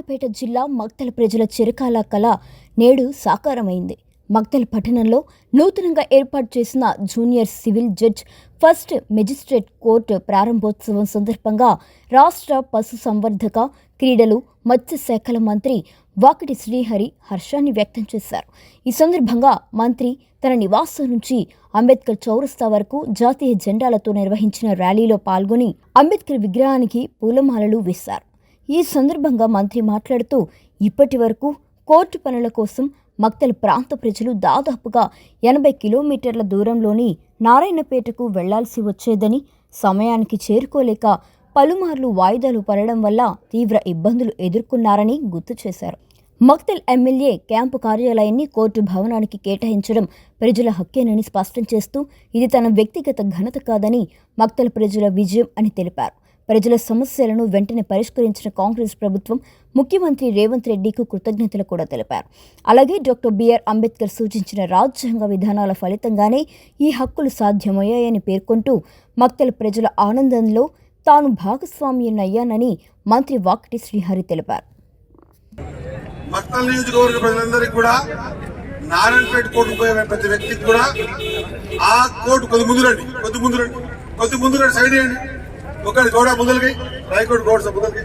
నారాయణపేట జిల్లా మక్తల్ ప్రజల చిరకాల కళ నేడు సాకారమైంది. మక్తల్ పట్టణంలో నూతనంగా ఏర్పాటు చేసిన junior civil judge first magistrate court ప్రారంభోత్సవం సందర్భంగా రాష్ట్ర పశుసంవర్ధక, క్రీడలు, మత్స్యశాఖల మంత్రి వాకిటి శ్రీహరి హర్షాన్ని వ్యక్తం చేశారు. ఈ సందర్భంగా మంత్రి తన నివాసం నుంచి అంబేద్కర్ చౌరస్తా వరకు జాతీయ జెండాలతో నిర్వహించిన ర్యాలీలో పాల్గొని అంబేద్కర్ విగ్రహానికి పూలమాలలు వేశారు. ఈ సందర్భంగా మంత్రి మాట్లాడుతూ ఇప్పటి వరకు కోర్టు పనుల కోసం మక్తల్ ప్రాంత ప్రజలు దాదాపుగా 80 కిలోమీటర్ల దూరంలోని నారాయణపేటకు వెళ్లాల్సి వచ్చేదని, సమయానికి చేరుకోలేక పలుమార్లు వాయిదాలు పడడం వల్ల తీవ్ర ఇబ్బందులు ఎదుర్కొన్నారని గుర్తు చేశారు. మక్తల్ ఎమ్మెల్యే క్యాంపు కార్యాలయాన్ని కోర్టు భవనానికి కేటాయించడం ప్రజల హక్కేనని స్పష్టం చేస్తూ ఇది తన వ్యక్తిగత ఘనత కాదని, మక్తల్ ప్రజల విజయం అని తెలిపారు. ప్రజల సమస్యలను వెంటనే పరిష్కరించిన కాంగ్రెస్ ప్రభుత్వం ముఖ్యమంత్రి రేవంత్ రెడ్డికి కృతజ్ఞతలు కూడా తెలిపారు. అలాగే డాక్టర్ బిఆర్ అంబేద్కర్ సూచించిన రాజ్యాంగ విధానాల ఫలితంగానే ఈ హక్కులు సాధ్యమయ్యాయని పేర్కొంటూ మక్తల్ ప్రజల ఆనందంలో తాను భాగస్వామ్యనయ్యానని మంత్రి వాకిటి శ్రీహరి తెలిపారు. మక్తల్ నియోజకవర్గ ప్రజలందరికీ కూడా నారాయణపేట కోర్టు పోయే ప్రతి వ్యక్తికి కూడా ఆ కోర్టు కొద్ది ముందు రండి సైడ్ చేయండి. ఒకటి గోడ ముందలకి హైకోర్టు గోడ ముందలకి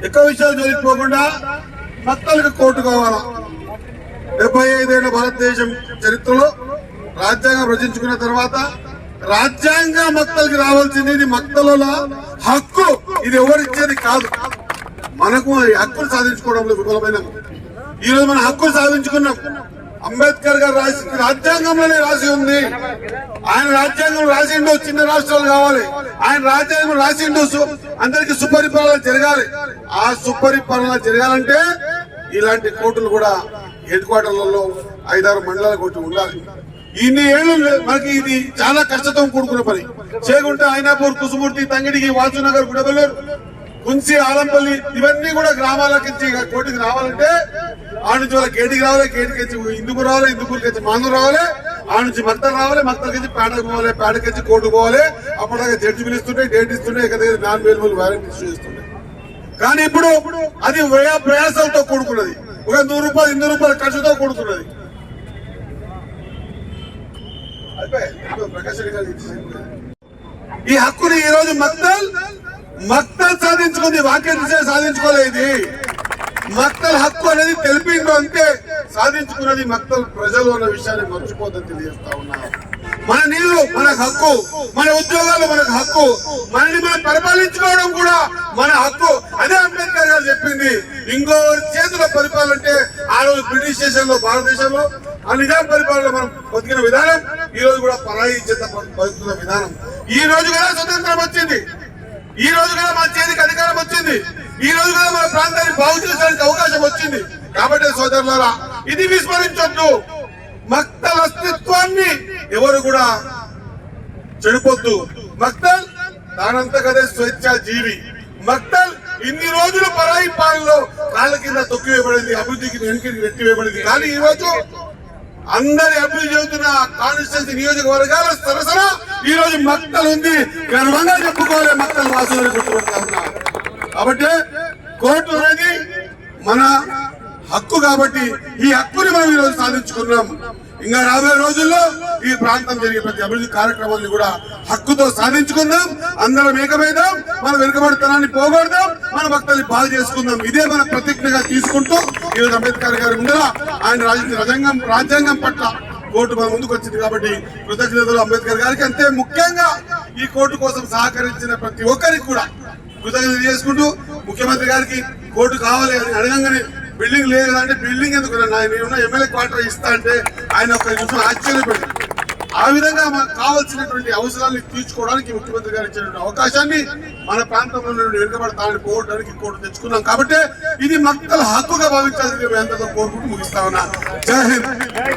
ఎక్కువ విషయాలు జరిగిపోకుండా మక్తల్కి కోర్టు కావాలా. 75 ఏళ్ల భారతదేశం చరిత్రలో రాజ్యాంగం రచించుకున్న తర్వాత రాజ్యాంగం మక్తల్కి రావాల్సింది. ఇది మక్తల హక్కు, ఇది ఎవరిచ్చేది కాదు. మనకు హక్కులు సాధించుకోవడంలో విఫలమైన ఈ రోజు మన హక్కులు సాధించుకున్నాం. అంబేద్కర్ గారు రాజ్యాంగంలోనే రాసి ఉంది. ఆయన రాజ్యాంగం రాసిండు చిన్న రాష్ట్రాలు కావాలి, ఆయన రాజ్యాంగం రాసిండు అందరికి సుపరిపాలన జరగాలి. ఆ సుపరిపాలన జరగాలంటే ఇలాంటి కోర్టులు కూడా హెడ్ క్వార్టర్లలో 5-6 మండలాల కోర్టు ఉండాలి. ఇన్ని ఏళ్ళు మనకి ఇది చాలా కష్టంతో కూడుకున్న పని. చేగుంట, అయినాపూర్, కుసుమూర్తి, తంగిడికి, వాసునగర్, గుడబల్లూరు, కున్సి, ఆలంపల్లి ఇవన్నీ కూడా గ్రామాలకి కోర్టుకి రావాలంటే ఆ నుంచి వాళ్ళ గేటికి రావాలి, గేటికి ఇందుకు రావాలి, ఇందుకూరికి మాందూరు రావాలి, ఆ నుంచి మక్తల్ రావాలి, మక్తల్కి పేటకు పోవాలి, పేటకి కోర్టుకు పోవాలి. అప్పటిదాకా జడ్జి పిలుస్తుంటే డేట్ ఇస్తుంటే 4,000 వారెంట్ ఇష్యూ చేస్తుండే. కానీ ఇప్పుడు అది వ్యయ ప్రయాసాలతో కూడుకున్నది. ఒక 100 రూపాయలు 200 రూపాయల ఖర్చుతో కూడుకున్నది. ఈ హక్కుని ఈ రోజు మక్తల్ సాధించుకుంది, వాక్యం సాధించుకోలేదు. మక్తల్ హక్కు అనేది తెలిపిందో అంతే, సాధించుకున్నది మక్తల్ ప్రజలు అన్న విషయాన్ని మర్చిపోద్దని తెలియజేస్తా ఉన్నారు. మన నీళ్లు మనకు హక్కు, మన ఉద్యోగాలు మనకు హక్కు, మనని మనం పరిపాలించుకోవడం కూడా మన హక్కు. అదే అంబేద్కర్ గారు చెప్పింది. ఇంకో చేతిలో పరిపాలన అంటే ఆ రోజు బ్రిటిష్ దేశంలో, భారతదేశంలో ఆ నిజాం పరిపాలన మనం బతికిన విధానం, ఈ రోజు కూడా పరాయి చేత బతుకుతున్న విధానం. ఈ రోజు కూడా స్వతంత్రం వచ్చింది, ఈ రోజు కూడా మన చేతికి అధికారం వచ్చింది, ఈ రోజు కూడా మన ప్రాంతాన్ని బాగు చేయడానికి అవకాశం వచ్చింది. కాబట్టి సోదరులారా, ఇది విస్మరించొద్దు. మక్తల్ అస్తిత్వాన్ని ఎవరు కూడా చెడిపోద్దు. మక్తల్ దానంతకదే స్వేచ్ఛా జీవి. మక్తల్ ఇన్ని రోజులు పరాయి పాలనలో కాళ్ళ కింద తొక్కివేయబడింది, అభివృద్ధికి వెనుకకి నెట్టివేయబడింది. కానీ ఈ రోజు అందరి అభివృద్ధి చెందుతున్న కాన్స్టిట్యూన్సీ నియోజకవర్గాల సరసన ఈ రోజు మక్తల్ ఉంది. గర్వంగా చెప్పుకోవాలి మక్తల్ వాసులను గుర్తుపెడతా ఉన్నారు. కాబట్టి కోర్టు అనేది మన హక్కు. కాబట్టి ఈ హక్కుని మనం ఈ రోజు సాధించుకున్నాం. ఇంకా రాబోయే రోజుల్లో ఈ ప్రాంతం జరిగే ప్రతి అభివృద్ధి కార్యక్రమాన్ని కూడా హక్కుతో సాధించుకుందాం. అందరం ఏకమైదాం, మన వెనుకబడితనాన్ని పోగొడదాం, మన భక్తుల్ని బాగు చేసుకుందాం. ఇదే మన ప్రతిజ్ఞగా తీసుకుంటూ ఈరోజు అంబేద్కర్ గారి ముందర ఆయన రాజ్యాంగం పట్ల కోర్టు మన ముందుకు వచ్చింది. కాబట్టి కృతజ్ఞతలు అంబేద్కర్ గారికి. అంతే ముఖ్యంగా ఈ కోర్టు కోసం సహకరించిన ప్రతి ఒక్కరికి కూడా కృతజ్ఞతలు చేసుకుంటూ, ముఖ్యమంత్రి గారికి కోర్టు కావాలి అని అడగంగానే బిల్డింగ్ లేదు కదా అంటే, బిల్డింగ్ ఎందుకు నేనున్న ఎమ్మెల్యే క్వార్టర్ ఇస్తా అంటే ఆయన ఒక నిమిషం ఆశ్చర్యపడి, ఆ విధంగా మనకు కావాల్సినటువంటి అవసరాన్ని తీర్చుకోవడానికి ముఖ్యమంత్రి గారు ఇచ్చినటువంటి అవకాశాన్ని మన ప్రాంతంలో వెనుకబడతానని పోవడానికి కోర్టు తెచ్చుకున్నాం. కాబట్టి ఇది మక్తల్ హక్కుగా భావించాల్సింది ఎంతతో కోరుకుంటూ ముగిస్తా ఉన్నా. జై హింద్.